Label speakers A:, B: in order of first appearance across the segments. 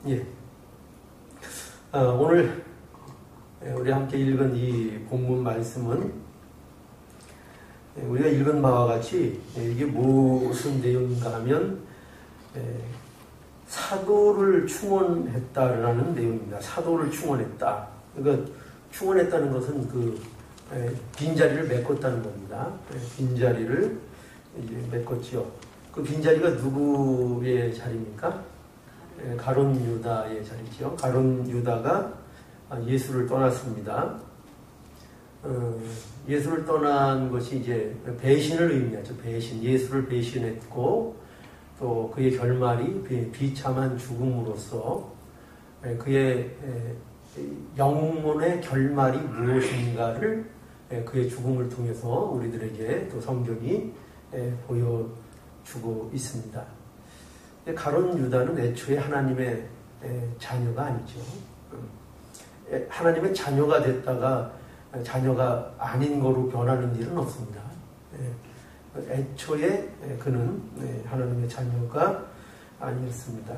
A: 예. 오늘 우리 함께 읽은 이 본문 말씀은 우리가 읽은 바와 같이 이게 무슨 내용인가 하면 사도를 충원했다라는 내용입니다. 사도를 충원했다. 그러니까 충원했다는 것은 그 빈자리를 메꿨다는 겁니다. 빈자리를 메꿨지요. 그 빈자리가 누구의 자리입니까? 가룟 유다의 자리지요. 가룟 유다가 예수를 떠났습니다. 예수를 떠난 것이 이제 배신을 의미하죠. 배신. 예수를 배신했고 또 그의 결말이 비참한 죽음으로써 그의 영혼의 결말이 무엇인가를 그의 죽음을 통해서 우리들에게 또 성경이 보여주고 있습니다. 가룟 유다는 애초에 하나님의 자녀가 아니죠. 하나님의 자녀가 됐다가 자녀가 아닌 거로 변하는 일은 없습니다. 애초에 그는 하나님의 자녀가 아니었습니다.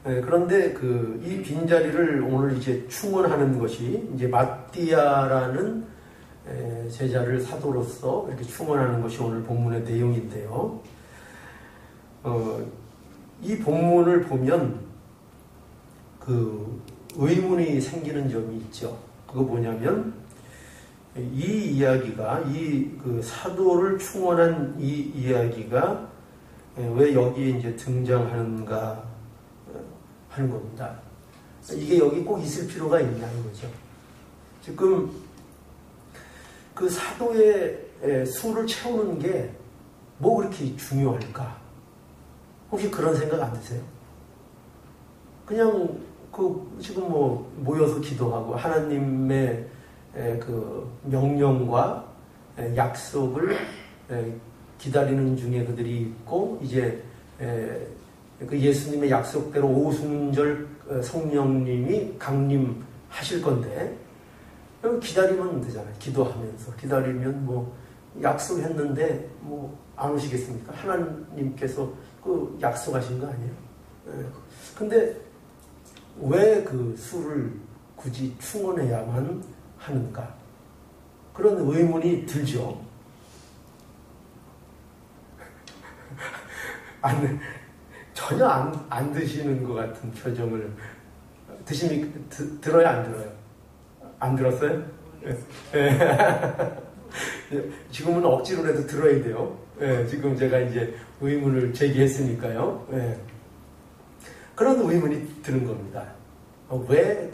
A: 그런데 이 빈자리를 오늘 이제 충원하는 것이 이제 마띠아라는 제자를 사도로서 이렇게 충원하는 것이 오늘 본문의 내용인데요. 이 본문을 보면 그 의문이 생기는 점이 있죠. 그거 뭐냐면 이 이야기가 그 사도를 충원한 이 이야기가 왜 여기에 이제 등장하는가 하는 겁니다. 이게 여기 꼭 있을 필요가 있냐 이거죠. 지금 그 사도의 수를 채우는 게 뭐 그렇게 중요할까? 혹시 그런 생각 안 드세요? 그냥 지금 뭐 모여서 기도하고 하나님의 그 명령과 약속을 기다리는 중에 그들이 있고 이제 그 예수님의 약속대로 오순절 성령님이 강림하실 건데 기다리면 되잖아요. 기도하면서 기다리면 뭐 약속했는데 뭐 안 오시겠습니까? 하나님께서 그 약속하신 거 아니에요? 근데 왜 그 수를 굳이 충원해야만 하는가? 그런 의문이 들죠. 전혀 안 드시는 것 같은 표정을 들어요, 안 들어요? 안 들었어요? 지금은 억지로라도 들어야 돼요. 지금 제가 이제 의문을 제기했으니까요. 그런 의문이 드는 겁니다. 왜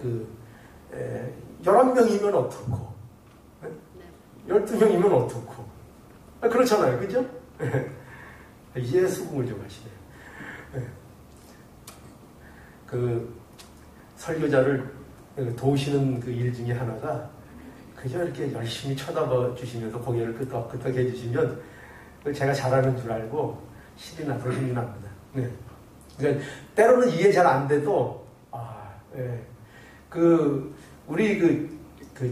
A: 11명이면 어떻고 12명이면 어떻고 그렇잖아요. 그죠? 이제 수긍을 좀 하시네요. 그 설교자를 도우시는 그 일 중에 하나가 그저 이렇게 열심히 쳐다봐 주시면서 고개를 끄덕끄덕 해주시면 제가 잘하는 줄 알고 신이 나서 힘이 납니다. 네. 그러니까 때로는 이해 잘 안 돼도 우리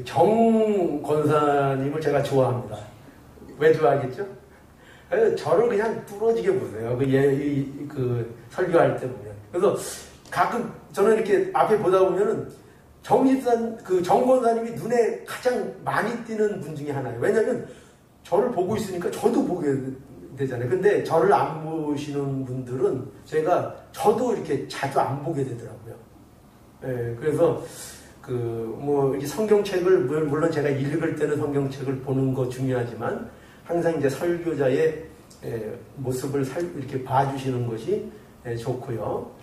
A: 정 권사님을 제가 좋아합니다. 왜 좋아하겠죠? 저를 그냥 뚫어지게 보세요. 그 설교할 때 보면. 그래서 가끔 저는 이렇게 앞에 보다 보면은 정 권사님이 눈에 가장 많이 띄는 분 중에 하나예요. 왜냐면 저를 보고 있으니까 저도 보게 되잖아요. 근데 저를 안 보시는 분들은 저도 이렇게 자주 안 보게 되더라고요. 그래서 이 성경책을 물론 제가 읽을 때는 성경책을 보는 거 중요하지만 항상 이제 설교자의 모습을 이렇게 봐주시는 것이 좋고요.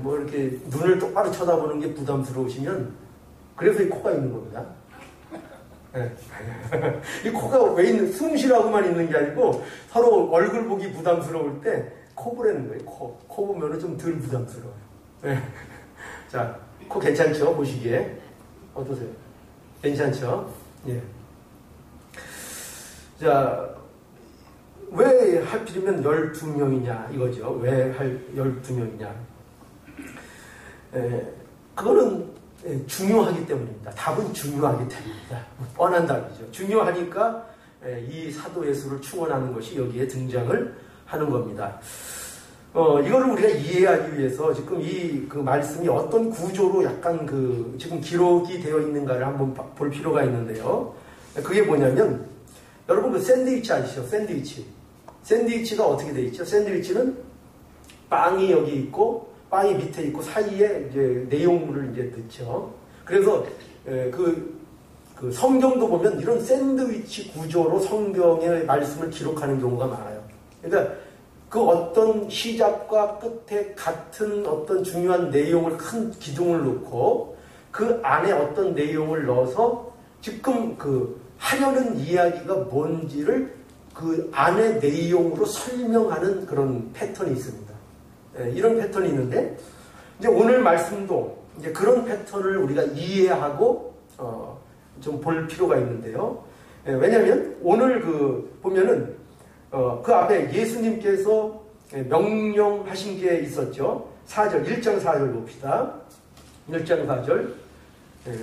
A: 뭐 이렇게 눈을 똑바로 쳐다보는 게 부담스러우시면 그래서 이 코가 있는 겁니다. 이 코가 왜 숨 쉬라고만 있는 게 아니고 서로 얼굴 보기 부담스러울 때 코 보라는 거예요. 코 보면은 좀 덜 부담스러워요. 자, 코 괜찮죠? 보시기에 어떠세요? 괜찮죠? 예. 자, 왜 하필이면 12명이냐 이거죠. 왜 12명이냐? 그거는 중요하기 때문입니다. 답은 중요하기 때문입니다. 뻔한 답이죠. 중요하니까 이 사도 예수를 충원하는 것이 여기에 등장을 하는 겁니다. 이거를 우리가 이해하기 위해서 지금 그 말씀이 어떤 구조로 약간 지금 기록이 되어 있는가를 한번 볼 필요가 있는데요. 그게 뭐냐면, 여러분 샌드위치 아시죠? 샌드위치가 어떻게 되어 있죠? 샌드위치는 빵이 여기 있고, 빵이 밑에 있고, 사이에 이제 내용물을 이제 넣죠. 그래서, 그 성경도 보면 이런 샌드위치 구조로 성경의 말씀을 기록하는 경우가 많아요. 그러니까 그 어떤 시작과 끝에 같은 어떤 중요한 내용을 큰 기둥을 놓고 그 안에 어떤 내용을 넣어서 지금 하려는 이야기가 뭔지를 그 안의 내용으로 설명하는 그런 패턴이 있습니다. 이런 패턴이 있는데 이제 오늘 말씀도 이제 그런 패턴을 우리가 이해하고 좀 볼 필요가 있는데요. 왜냐하면 오늘 보면은 그 앞에 예수님께서 명령하신 게 있었죠. 4절, 1장 4절 봅시다. 1장 4절.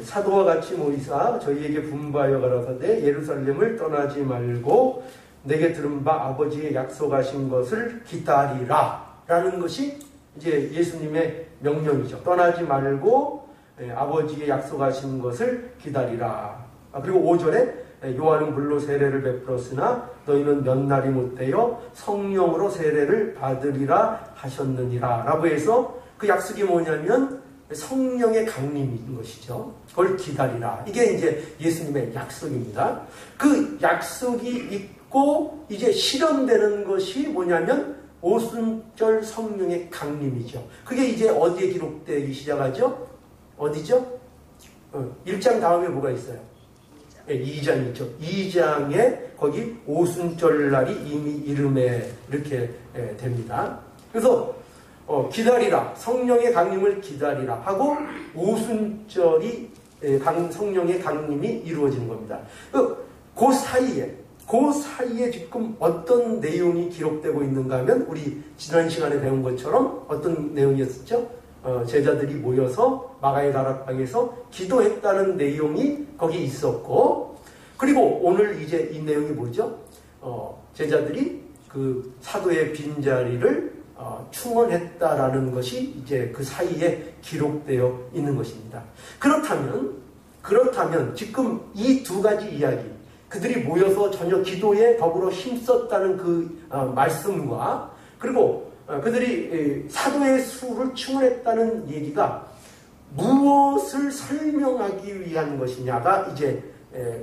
A: 사도와 같이 모이사 저희에게 분부하여 가라사대 예루살렘을 떠나지 말고 내게 들은 바 아버지의 약속하신 것을 기다리라 라는 것이 이제 예수님의 명령이죠. 떠나지 말고 아버지의 약속하신 것을 기다리라. 그리고 5절에 요한은 물로 세례를 베풀었으나 너희는 몇 날이 못되어 성령으로 세례를 받으리라 하셨느니라 라고 해서 그 약속이 뭐냐면 성령의 강림인 것이죠. 그걸 기다리라. 이게 이제 예수님의 약속입니다. 그 약속이 있고 이제 실현되는 것이 뭐냐면 오순절 성령의 강림이죠. 그게 이제 어디에 기록되기 시작하죠? 어디죠? 1장 다음에 뭐가 있어요? 2장 있죠. 2장에 거기 오순절 날이 이미 이름에 이렇게 됩니다. 그래서 기다리라. 성령의 강림을 기다리라 하고 오순절이 성령의 강림이 이루어지는 겁니다. 그 사이에 지금 어떤 내용이 기록되고 있는가 하면 우리 지난 시간에 배운 것처럼 어떤 내용이었죠? 제자들이 모여서 마가의 다락방에서 기도했다는 내용이 거기 있었고, 그리고 오늘 이제 이 내용이 뭐죠? 제자들이 그 사도의 빈자리를 충원했다라는 것이 이제 그 사이에 기록되어 있는 것입니다. 그렇다면 지금 이 두 가지 이야기, 그들이 모여서 전혀 기도에 더불어 힘썼다는 그 말씀과 그리고 그들이 사도의 수를 충원했다는 얘기가 무엇을 설명하기 위한 것이냐가 이제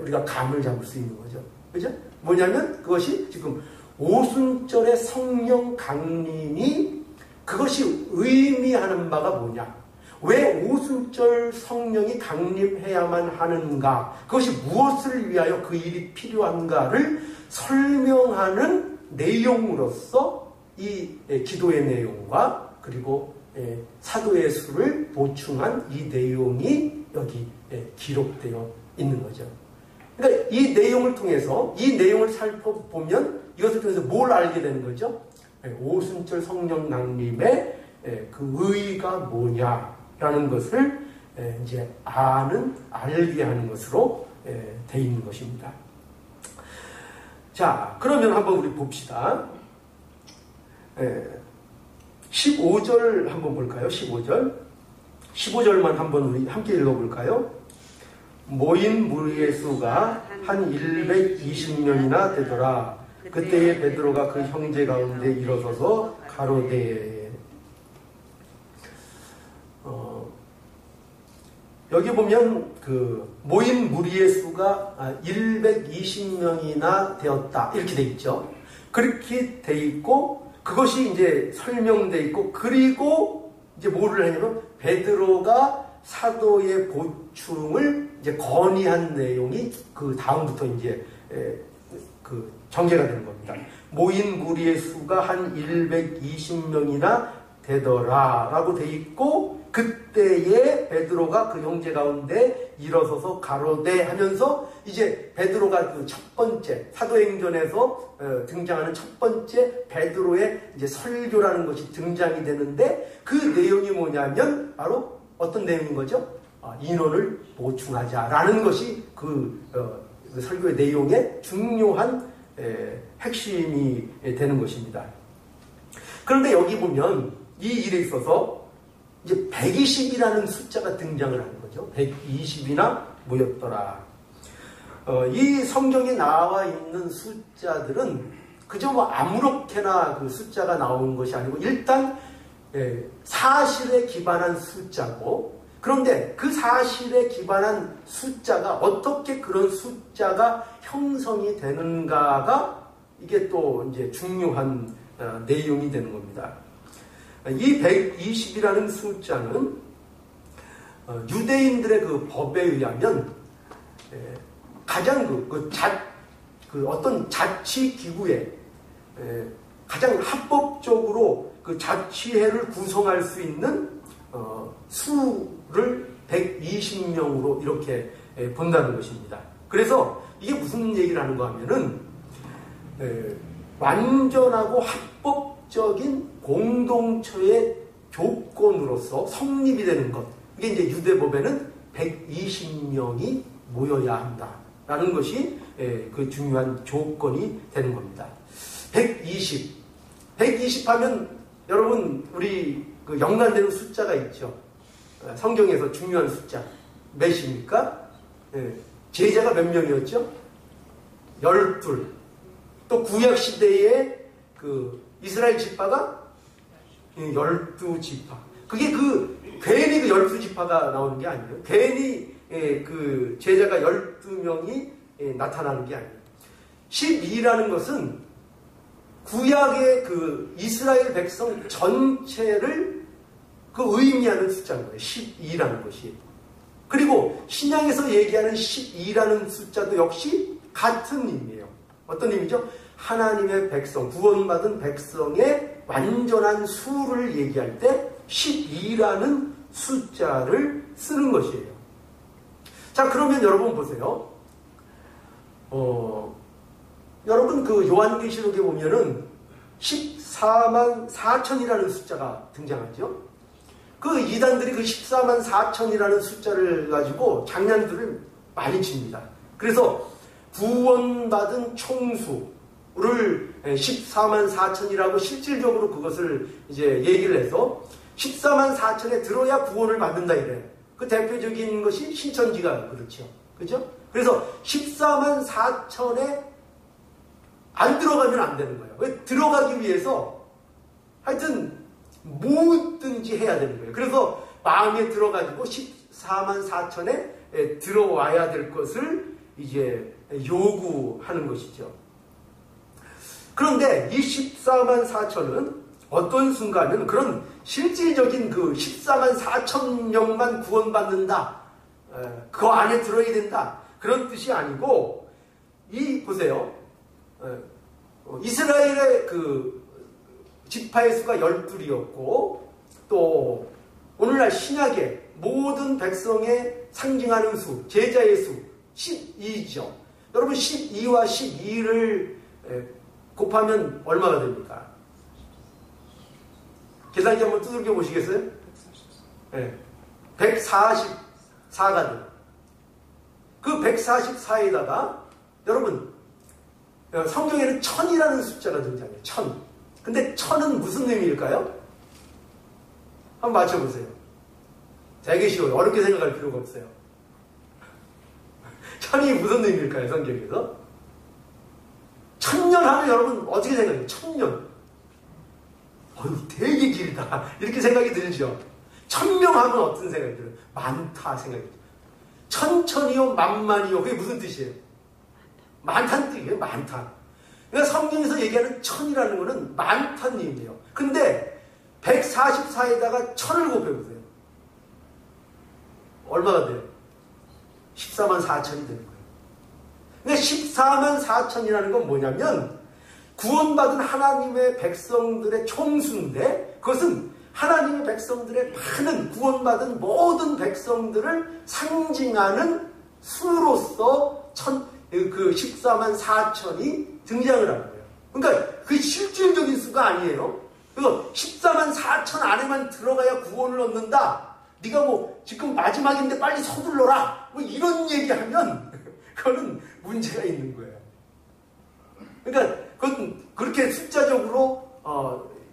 A: 우리가 감을 잡을 수 있는 거죠. 그죠? 뭐냐면 그것이 지금 오순절의 성령 강림이 그것이 의미하는 바가 뭐냐? 왜 오순절 성령이 강림해야만 하는가? 그것이 무엇을 위하여 그 일이 필요한가를 설명하는 내용으로서 이 기도의 내용과 그리고 사도의 수를 보충한 이 내용이 여기 기록되어 있는 거죠. 그러니까 이 내용을 통해서 이 내용을 살펴보면 이것을 통해서 뭘 알게 되는 거죠? 오순절 성령 강림의 그 의의가 뭐냐라는 것을 이제 알게 하는 것으로 되어 있는 것입니다. 자, 그러면 한번 우리 봅시다. 15절 한번 볼까요? 15절만 한번 우리 함께 읽어볼까요? 모인 무리의 수가 한 120명이나 되더라. 그때에 베드로가 그 형제 가운데 일어서서 가로되. 여기 보면 그 모인 무리의 수가 120명이나 되었다 이렇게 돼 있죠. 그렇게 돼 있고 그것이 이제 설명돼 있고, 그리고 이제 뭐를 하냐면 베드로가 사도의 보충을 이제 건의한 내용이 그 다음부터 이제 그 전개가 되는 겁니다. 모인 무리의 수가 한 120명이나 되더라라고 돼 있고, 그때에 베드로가 그 형제 가운데 일어서서 가로되 하면서 이제 베드로가 그 첫 번째 사도행전에서 등장하는 첫 번째 베드로의 이제 설교라는 것이 등장이 되는데, 그 내용이 뭐냐면 바로 어떤 내용인 거죠? 인원을 보충하자라는 것이 그 설교의 내용의 중요한 핵심이 되는 것입니다. 그런데 여기 보면 이 일에 있어서 이제 120이라는 숫자가 등장을 하는 거죠. 120이나 모였더라. 이 성경에 나와 있는 숫자들은 그저 뭐 아무렇게나 그 숫자가 나오는 것이 아니고 일단 사실에 기반한 숫자고, 그런데 그 사실에 기반한 숫자가 어떻게 그런 숫자가 형성이 되는가가 이게 또 이제 중요한 내용이 되는 겁니다. 이 120이라는 숫자는 유대인들의 그 법에 의하면 가장 어떤 자치 기구에 가장 합법적으로 그 자치회를 구성할 수 있는 수를 120명으로 이렇게 본다는 것입니다. 그래서 이게 무슨 얘기를 하는가 하면은 완전하고 합법적인 공동체의 조건으로서 성립이 되는 것, 이게 이제 유대법에는 120명이 모여야 한다라는 것이 그 중요한 조건이 되는 겁니다. 120 하면 여러분 우리 그 연관되는 숫자가 있죠. 성경에서 중요한 숫자 몇입니까? 제자가 몇 명이었죠? 12. 또 구약 시대에 그 이스라엘 지파가 12지파. 그게 괜히 그 12지파가 나오는 게 아니에요. 괜히 그 제자가 12명이 나타나는 게 아니에요. 12라는 것은 구약의 그 이스라엘 백성 전체를 그 의미하는 숫자인 거예요. 12라는 것이. 그리고 신약에서 얘기하는 12라는 숫자도 역시 같은 의미예요. 어떤 의미죠? 하나님의 백성, 구원받은 백성의 완전한 수를 얘기할 때 12라는 숫자를 쓰는 것이에요. 자, 그러면 여러분 보세요. 여러분 그 요한계시록에 보면은 14만 4천이라는 숫자가 등장하죠. 그 이단들이 그 14만 4천이라는 숫자를 가지고 장난들을 많이 칩니다. 그래서 구원받은 총수를 14만 4천이라고 실질적으로 그것을 이제 얘기를 해서 14만 4천에 들어야 구원을 받는다 이래요. 그 대표적인 것이 신천지가 그렇죠. 그죠? 그래서 14만 4천에 안 들어가면 안 되는 거예요. 왜? 들어가기 위해서 하여튼 뭐든지 해야 되는 거예요. 그래서 마음에 들어가지고 14만 4천에 들어와야 될 것을 이제 요구하는 것이죠. 그런데 이 14만 4천은 어떤 순간은 그런 실질적인 그 14만 4천 명만 구원받는다, 그 안에 들어야 된다, 그런 뜻이 아니고, 보세요. 이스라엘의 그 지파의 수가 12이었고, 또 오늘날 신약의 모든 백성의 상징하는 수, 제자의 수 12죠. 여러분 12와 12를 곱하면 얼마가 됩니까? 계산기 한번 두들겨 보시겠어요? 144가 돼요. 그 144에다가 여러분 성경에는 1000이라는 숫자가 등장해요. 1000. 근데 1000은 무슨 의미일까요? 한번 맞춰보세요. 되게 쉬워요. 어렵게 생각할 필요가 없어요. 1000이 무슨 의미일까요? 성경에서? 1000년 하면 여러분 어떻게 생각해요? 1000년. 되게 길다. 이렇게 생각이 들죠. 1000명 하면 어떤 생각이 들어요? 많다 생각이 들어요. 천천히요, 만만이요. 그게 무슨 뜻이에요? 많다는 뜻이에요. 많다. 그러니까 성경에서 얘기하는 1000이라는 거는 많다는 의미예요. 근데 144에다가 1000을 곱해보세요. 얼마가 돼요? 14만 4천이 되는 거예요. 근데 14만 4천이라는 건 뭐냐면 구원받은 하나님의 백성들의 총수인데, 그것은 하나님의 백성들의 많은 구원받은 모든 백성들을 상징하는 수로서 그 14만 4천이 등장을 하는 거예요. 그러니까 그 실질적인 수가 아니에요. 그래서 14만 4천 안에만 들어가야 구원을 얻는다. 네가 뭐 지금 마지막인데 빨리 서둘러라. 뭐 이런 얘기하면 그거는 문제가 있는 거예요. 그러니까 그건 그렇게 숫자적으로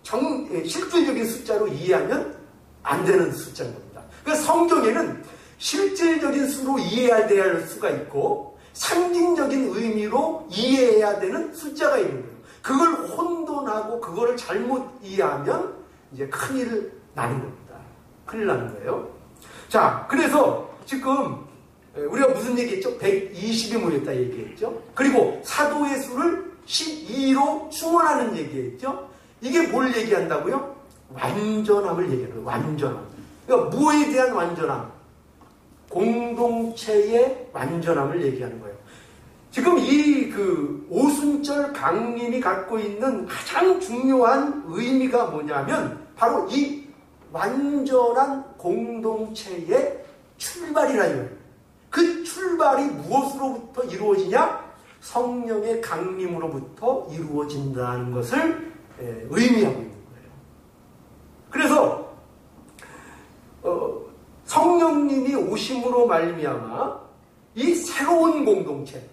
A: 실질적인 숫자로 이해하면 안 되는 숫자인 겁니다. 그러니까 성경에는 실질적인 수로 이해해야 될 수가 있고 상징적인 의미로 이해해야 되는 숫자가 있는 거예요. 그걸 혼돈하고 그거를 잘못 이해하면 이제 큰일 나는 겁니다. 큰일 나는 거예요. 자, 그래서 지금 우리가 무슨 얘기했죠? 120이 모였다 얘기했죠? 그리고 사도의 수를 12로 충원하는 얘기했죠? 이게 뭘 얘기한다고요? 완전함을 얘기하는 거예요. 완전함. 그러니까 무엇에 대한 완전함? 공동체의 완전함을 얘기하는 거예요. 지금 이 오순절 강림이 갖고 있는 가장 중요한 의미가 뭐냐면 바로 이 완전한 공동체의 출발이라 이거예요. 그 출발이 무엇으로부터 이루어지냐? 성령의 강림으로부터 이루어진다는 것을 의미하고 있는 거예요. 그래서 성령님이 오심으로 말미암아 이 새로운 공동체,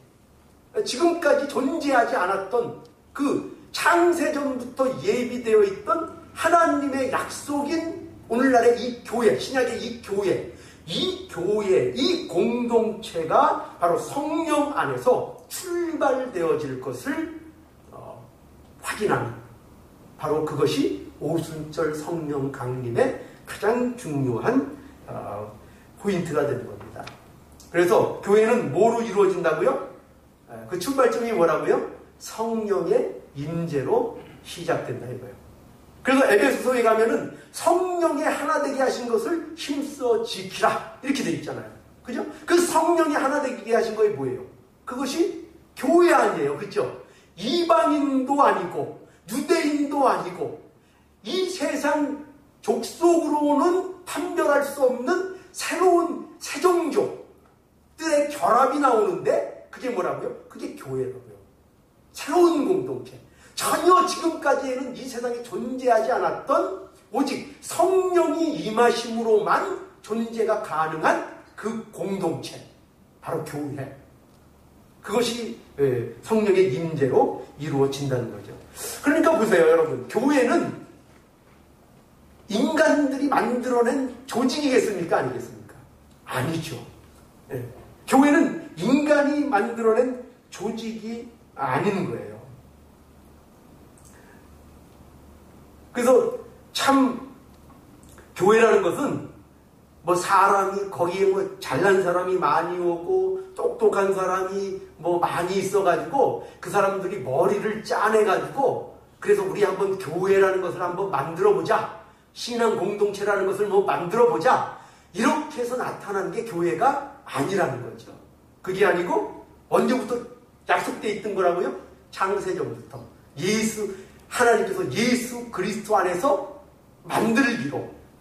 A: 지금까지 존재하지 않았던 그 창세전부터 예비되어 있던 하나님의 약속인 오늘날의 이 교회, 신약의 이 교회, 이 공동체가 바로 성령 안에서 출발되어질 것을 확인하는, 바로 그것이 오순절 성령 강림의 가장 중요한 포인트가 되는 겁니다. 그래서 교회는 뭐로 이루어진다고요? 그 출발점이 뭐라고요? 성령의 임재로 시작된다 이거예요. 그래서 에베소서에 가면은 성령의 하나 되게 하신 것을 힘써 지키라 이렇게 돼 있잖아요. 그죠? 그 성령이 하나 되게 하신 거에 뭐예요? 그것이 교회 아니에요. 그죠? 이방인도 아니고 유대인도 아니고 이 세상 족속으로는 판별할 수 없는 새로운 세종족들의 결합이 나오는데 그게 뭐라고요? 그게 교회라고요. 새로운 공동체. 전혀 지금까지에는 이 세상에 존재하지 않았던 오직 성령이 임하심으로만 존재가 가능한 그 공동체. 바로 교회. 그것이 성령의 임재로 이루어진다는 거죠. 그러니까 보세요, 여러분. 교회는 인간들이 만들어낸 조직이겠습니까? 아니겠습니까? 아니죠. 교회는 인간이 만들어낸 조직이 아닌 거예요. 그래서 참 교회라는 것은 뭐 사람이 거기에 뭐 잘난 사람이 많이 오고 똑똑한 사람이 뭐 많이 있어가지고 그 사람들이 머리를 짜내가지고 그래서 우리 한번 교회라는 것을 한번 만들어보자. 신앙 공동체라는 것을 뭐 만들어보자. 이렇게 해서 나타나는 게 교회가 아니라는 거죠. 그게 아니고 언제부터 약속되어 있던 거라고요? 창세전부터 하나님께서 예수 그리스도 안에서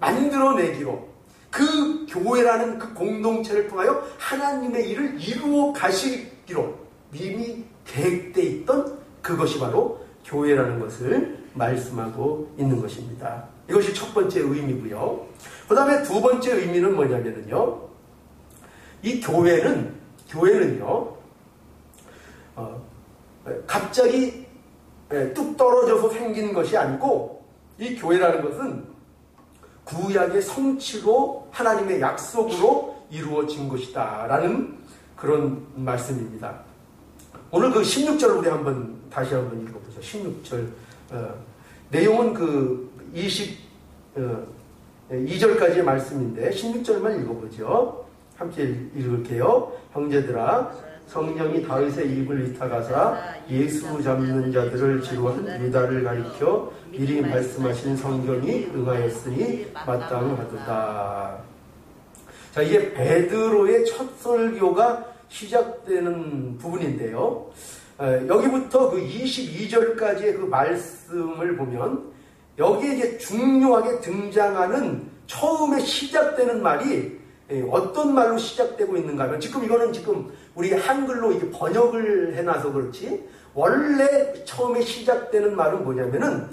A: 만들어내기로 그 교회라는 그 공동체를 통하여 하나님의 일을 이루어 가시기로 이미 계획되어 있던 그것이 바로 교회라는 것을 말씀하고 있는 것입니다. 이것이 첫 번째 의미고요. 그 다음에 두 번째 의미는 뭐냐면요. 이 교회는요, 갑자기 뚝 떨어져서 생긴 것이 아니고 이 교회라는 것은 구약의 성취로 하나님의 약속으로 이루어진 것이다 라는 그런 말씀입니다. 오늘 그 16절 우리 다시 한번 읽어보죠. 16절 내용은 그 22절까지의 말씀인데 16절만 읽어보죠. 함께 읽을게요. 형제들아, 성령이 다윗의 입을 이타가사 예수 잡는 자들을 지루한 유다를 가리켜 미리 말씀하신 성경이 응하였으니 마땅하도다. 자, 이게 베드로의 첫 설교가 시작되는 부분인데요. 여기부터 그 22절까지의 그 말씀을 보면 여기에 이제 중요하게 등장하는 처음에 시작되는 말이 어떤 말로 시작되고 있는가 하면 이거는 우리 한글로 이게 번역을 해놔서 그렇지 원래 처음에 시작되는 말은 뭐냐면은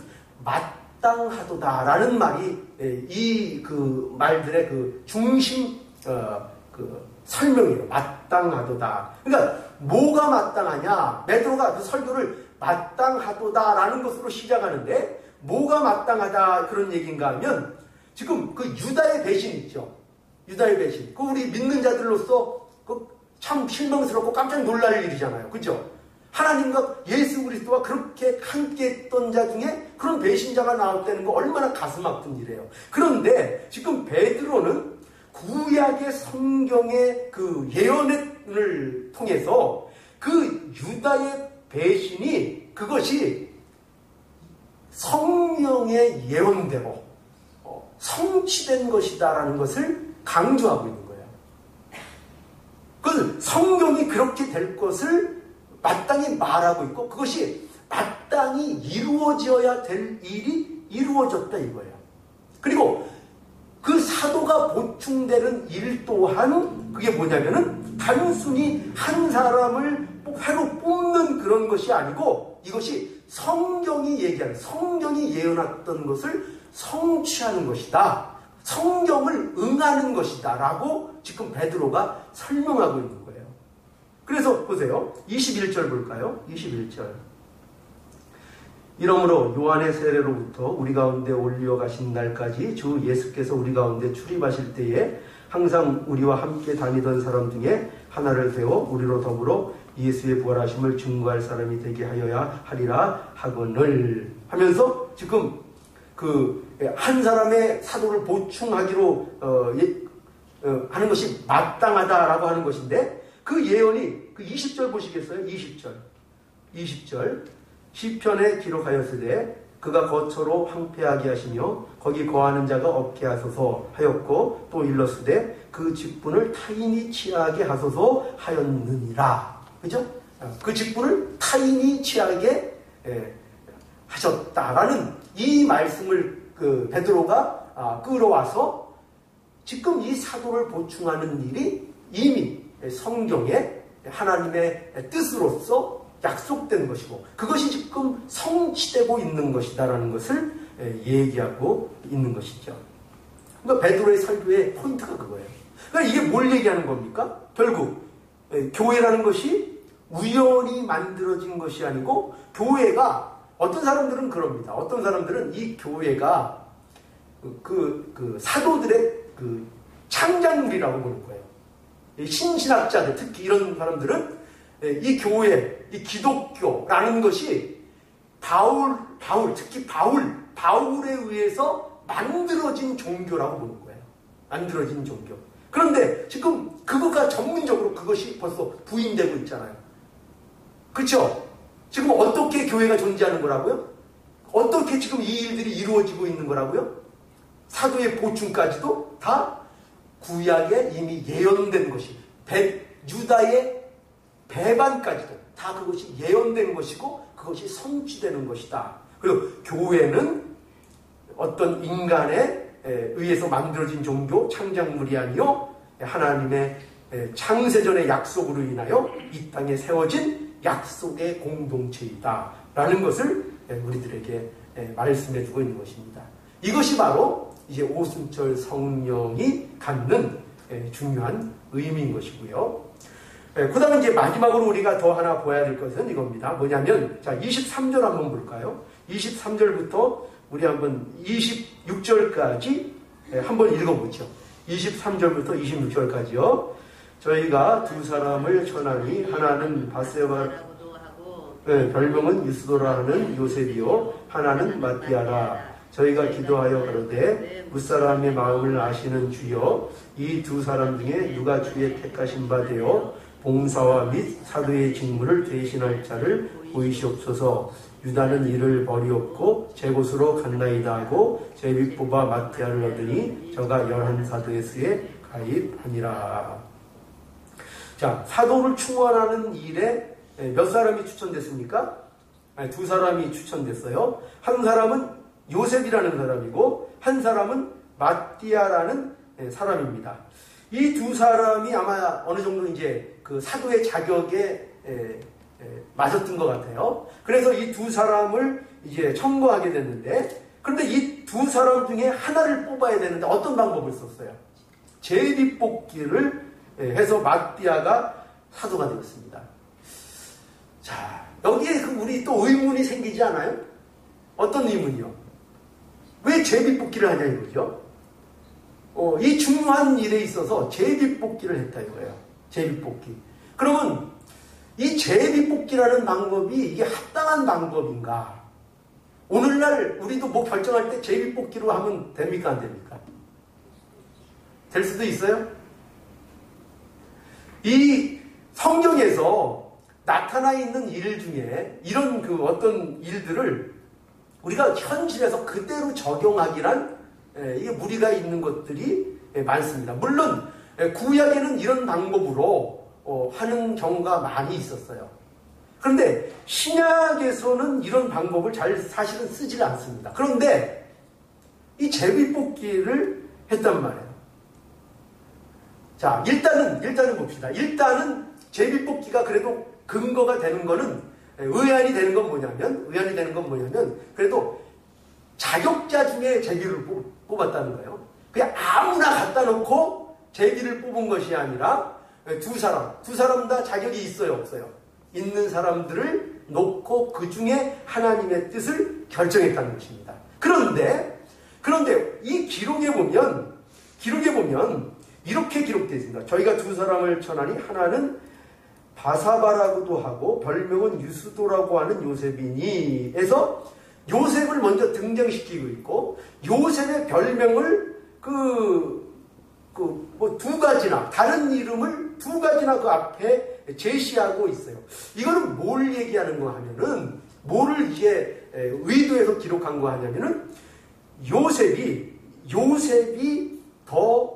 A: 마땅하도다라는 말이 이 그 말들의 그 중심 그 설명이에요. 마땅하도다. 그러니까 뭐가 마땅하냐? 베드로가 그 설교를 마땅하도다라는 것으로 시작하는데 뭐가 마땅하다 그런 얘기인가 하면 지금 그 유다의 배신 있죠. 유다의 배신. 그 우리 믿는 자들로서 그 참 실망스럽고 깜짝 놀랄 일이잖아요. 그죠? 하나님과 예수 그리스도와 그렇게 함께 했던 자 중에 그런 배신자가 나왔다는 거 얼마나 가슴 아픈 일이에요. 그런데 지금 베드로는 구약의 성경의 그 예언을 통해서 그 유다의 배신이 그것이 성령의 예언대로 성취된 것이다라는 것을 강조하고 있는 거예요. 그 성경이 그렇게 될 것을 마땅히 말하고 있고 그것이 마땅히 이루어져야 될 일이 이루어졌다 이거예요. 그리고 그 사도가 보충되는 일 또한 그게 뭐냐면은 단순히 한 사람을 회로 뽑는 그런 것이 아니고 이것이 성경이 얘기하는 성경이 예언했던 것을 성취하는 것이다. 성경을 응하는 것이다 라고 지금 베드로가 설명하고 있는 거예요. 그래서 보세요. 21절 볼까요? 21절. 이러므로 요한의 세례로부터 우리 가운데 올려 가신 날까지 주 예수께서 우리 가운데 출입하실 때에 항상 우리와 함께 다니던 사람 중에 하나를 세워 우리로 더불어 예수의 부활하심을 증거할 사람이 되게 하여야 하리라 하거늘 하면서 지금 그 한 사람의 사도를 보충하기로 하는 것이 마땅하다라고 하는 것인데 그 예언이 그 20절 보시겠어요? 20절 시편에 기록하였으되 그가 거처로 황폐하게 하시며 거기 거하는 자가 없게 하소서 하였고 또 일렀으되 그 직분을 타인이 취하게 하소서 하였느니라. 그죠? 그 직분을 타인이 취하게 하셨다라는 이 말씀을 그 베드로가 끌어와서 지금 이 사도를 보충하는 일이 이미 성경에 하나님의 뜻으로서 약속된 것이고 그것이 지금 성취되고 있는 것이다라는 것을 얘기하고 있는 것이죠. 그러니까 베드로의 설교의 포인트가 그거예요. 그러니까 이게 뭘 얘기하는 겁니까? 결국 교회라는 것이 우연히 만들어진 것이 아니고 교회가 어떤 사람들은 그럽니다. 어떤 사람들은 이 교회가 그 사도들의 그 창작물이라고 보는 거예요. 신신학자들 특히 이런 사람들은 이 교회, 이 기독교라는 것이 특히 바울에 의해서 만들어진 종교라고 보는 거예요. 만들어진 종교. 그런데 지금 그거가 전문적으로 그것이 벌써 부인되고 있잖아요. 그렇죠? 지금 어떻게 교회가 존재하는 거라고요? 어떻게 지금 이 일들이 이루어지고 있는 거라고요? 사도의 보충까지도 다 구약에 이미 예언된 것이 유다의 배반까지도 다 그것이 예언된 것이고 그것이 성취되는 것이다. 그리고 교회는 어떤 인간에 의해서 만들어진 종교 창작물이 아니요 하나님의 창세전의 약속으로 인하여 이 땅에 세워진 약속의 공동체이다 라는 것을 우리들에게 말씀해 주고 있는 것입니다. 이것이 바로 이제 오순절 성령이 갖는 중요한 의미인 것이고요. 그 다음에 이제 마지막으로 우리가 더 하나 보아야 될 것은 이겁니다. 뭐냐면, 자, 23절 한번 볼까요? 23절부터 우리 한번 26절까지 한번 읽어보죠. 23절부터 26절까지요. 저희가 두 사람을 전하니 하나는 바세바 별명은 유스도라 하는 요셉이요 하나는 마띠아라. 저희가 기도하여 가로되 무사람의 마음을 아시는 주여 이 두 사람 중에 누가 주의 택하신 바 되어 봉사와 및 사도의 직무를 대신할 자를 보이시옵소서. 유다는 이를 버리었고 제 곳으로 갔나이다 하고 제비 뽑아 마띠아를 얻으니 저가 11사도의 수에 가입하니라. 자, 사도를 충원하는 일에 몇 사람이 추천됐습니까? 두 사람이 추천됐어요. 한 사람은 요셉이라는 사람이고 한 사람은 마띠아라는 사람입니다. 이 두 사람이 아마 어느 정도 이제 그 사도의 자격에 맞았던 것 같아요. 그래서 이 두 사람을 이제 청구하게 됐는데, 그런데 이 두 사람 중에 하나를 뽑아야 되는데 어떤 방법을 썼어요? 제비뽑기를 해서 마띠아가 사도가 되었습니다. 자, 여기에 우리 또 의문이 생기지 않아요? 어떤 의문이요? 왜 제비뽑기를 하냐 이거죠. 이 중요한 일에 있어서 제비뽑기를 했다 이거예요. 제비뽑기. 그러면 이 제비뽑기라는 방법이 이게 합당한 방법인가? 오늘날 우리도 뭐 결정할 때 제비뽑기로 하면 됩니까? 안 됩니까? 될 수도 있어요? 이 성경에서 나타나 있는 일 중에 이런 어떤 일들을 우리가 현실에서 그대로 적용하기란 이게 무리가 있는 것들이 많습니다. 물론 구약에는 이런 방법으로 하는 경우가 많이 있었어요. 그런데 신약에서는 이런 방법을 사실은 쓰질 않습니다. 그런데 이 제비뽑기를 했단 말이에요. 자, 일단은 봅시다. 일단은 제비뽑기가 그래도 근거가 되는 거는 의안이 되는 건 뭐냐면 그래도 자격자 중에 제비를 뽑았다는 거예요. 그냥 아무나 갖다 놓고 제비를 뽑은 것이 아니라 두 사람 다 자격이 있어요, 없어요? 있는 사람들을 놓고 그 중에 하나님의 뜻을 결정했다는 것입니다. 그런데 이 기록에 보면 이렇게 기록되어 있습니다. 저희가 두 사람을 천하니 하나는 바사바라고도 하고 별명은 유스도라고 하는 요셉이니 해서 요셉을 먼저 등장시키고 있고 요셉의 별명을 두 가지나 다른 이름을 두 가지나 그 앞에 제시하고 있어요. 이거는 뭘 얘기하는 거 하면은 뭐를 이제 의도해서 기록한 거 하냐면은 요셉이 더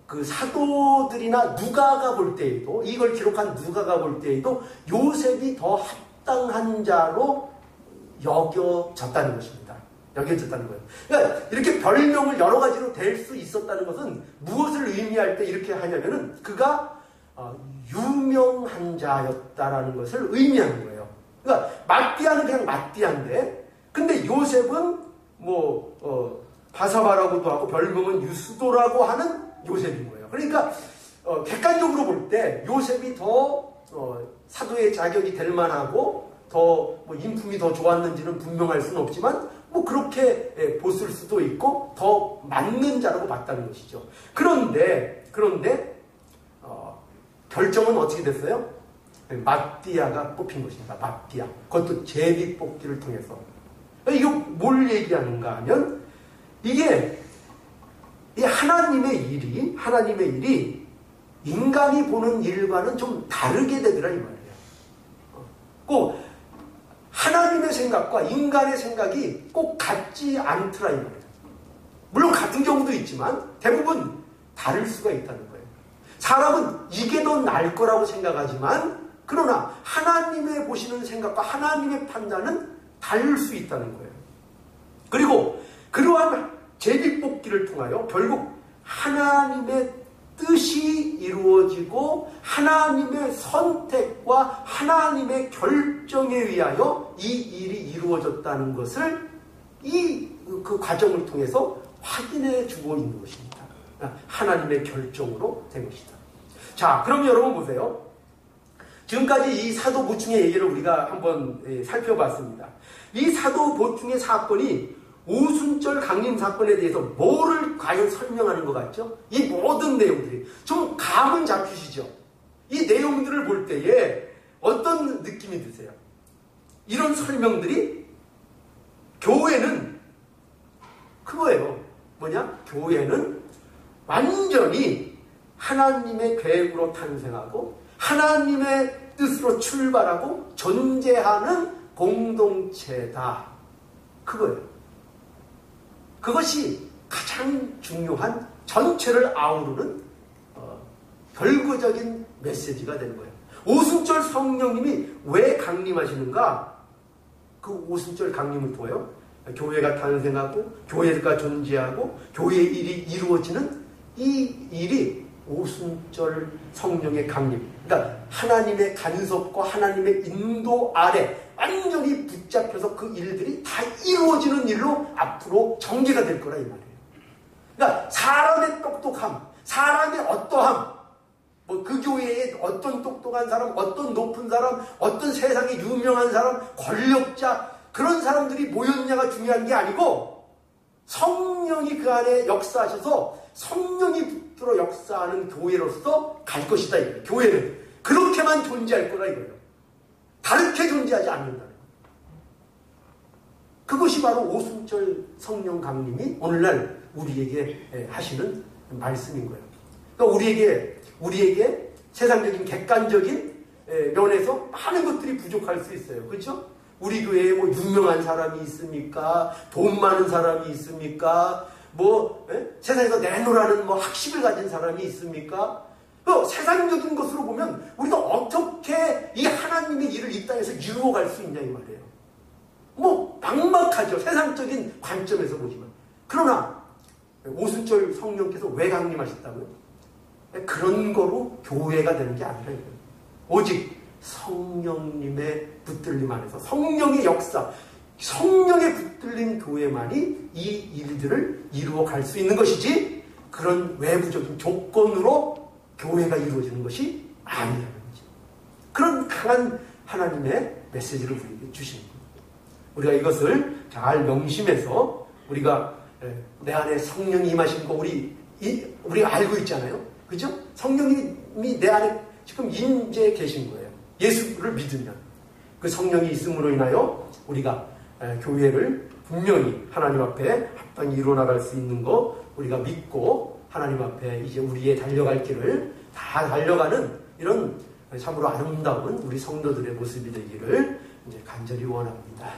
A: 그 사도들이나 누가가 볼 때에도 이걸 기록한 누가가 볼 때에도 요셉이 더 합당한 자로 여겨졌다는 것입니다. 여겨졌다는 거예요. 그러니까 이렇게 별명을 여러 가지로 댈 수 있었다는 것은 무엇을 의미할 때 이렇게 하냐면은 그가 유명한 자였다라는 것을 의미하는 거예요. 그러니까 마띠아는 그냥 마띠아인데 근데 요셉은 바사바라고도 하고 별명은 유스도라고 하는 요셉인 거예요. 그러니까 객관적으로 볼 때 요셉이 더 사도의 자격이 될 만하고 더 인품이 더 좋았는지는 분명할 수는 없지만 그렇게 보실 수도 있고 더 맞는 자라고 봤다는 것이죠. 그런데 결정은 어떻게 됐어요? 마띠아가 뽑힌 것입니다. 마띠아. 그것도 제비뽑기를 통해서. 이거 뭘 얘기하는가 하면 이게 이 하나님의 일이 인간이 보는 일과는 좀 다르게 되더라 이 말이에요. 꼭 하나님의 생각과 인간의 생각이 꼭 같지 않더라 이 말이에요. 물론 같은 경우도 있지만 대부분 다를 수가 있다는 거예요. 사람은 이게 더 나을 거라고 생각하지만 그러나 하나님의 보시는 생각과 하나님의 판단은 다를 수 있다는 거예요. 그리고 그러한 제비뽑기를 통하여 결국 하나님의 뜻이 이루어지고 하나님의 선택과 하나님의 결정에 의하여 이 일이 이루어졌다는 것을 그 과정을 통해서 확인해 주고 있는 것입니다. 하나님의 결정으로 된 것이다. 자, 그럼 여러분 보세요. 지금까지 이 사도 보충의 얘기를 우리가 한번 살펴봤습니다. 이 사도 보충의 사건이 오순절 강림 사건에 대해서 뭐를 과연 설명하는 것 같죠? 이 모든 내용들이 좀 감은 잡히시죠? 이 내용들을 볼 때에 어떤 느낌이 드세요? 이런 설명들이 교회는 그거예요. 뭐냐? 교회는 완전히 하나님의 계획으로 탄생하고 하나님의 뜻으로 출발하고 존재하는 공동체다. 그거예요. 그것이 가장 중요한 전체를 아우르는 결과적인 메시지가 되는 거예요. 오순절 성령님이 왜 강림하시는가? 그 오순절 강림을 통하여 교회가 탄생하고 교회가 존재하고 교회의 일이 이루어지는 이 일이 오순절 성령의 강림, 그러니까 하나님의 간섭과 하나님의 인도 아래 완전히 붙잡혀서 그 일들이 다 이루어지는 일로 앞으로 전개가 될 거라 이 말이에요. 그러니까 사람의 똑똑함, 사람의 어떠함, 그 교회에 어떤 똑똑한 사람, 어떤 높은 사람, 어떤 세상에 유명한 사람, 권력자, 그런 사람들이 모였냐가 중요한 게 아니고 성령이 그 안에 역사하셔서 성령이 붙들어 역사하는 교회로서 갈 것이다. 이거예요. 교회는 그렇게만 존재할 거다 이거예요. 다르게 존재하지 않는다는 거예요. 그것이 바로 오순절 성령 강림이 오늘날 우리에게 하시는 말씀인 거예요. 그러니까 우리에게 세상적인 객관적인 면에서 많은 것들이 부족할 수 있어요. 그렇죠? 우리 교회에 뭐 유명한 사람이 있습니까? 돈 많은 사람이 있습니까? 세상에서 내놓으라는 학식을 가진 사람이 있습니까? 세상적인 것으로 보면 우리가 어떻게 이 하나님의 일을 이 땅에서 이루어갈 수 있냐 이 말이에요. 막막하죠. 세상적인 관점에서 보지만. 그러나 오순절 성령께서 왜 강림하셨다고요? 그런 거로 교회가 되는 게 아니라 이거예요. 오직 성령님의 붙들림 안에서 성령의 역사, 성령의 붙들린 교회만이 이 일들을 이루어 갈 수 있는 것이지 그런 외부적인 조건으로 교회가 이루어지는 것이 아니라는 거죠. 그런 강한 하나님의 메시지를 우리에게 주시는 거예요. 우리가 이것을 잘 명심해서 우리가 내 안에 성령이 임하신 거 우리가 알고 있잖아요. 그죠? 성령님이 내 안에 지금 임재해 계신 거예요. 예수를 믿으면. 그 성령이 있음으로 인하여 우리가 교회를 분명히 하나님 앞에 합당히 이루어나갈 수 있는 거 우리가 믿고 하나님 앞에 이제 우리의 달려갈 길을 다 달려가는 이런 참으로 아름다운 우리 성도들의 모습이 되기를 이제 간절히 원합니다.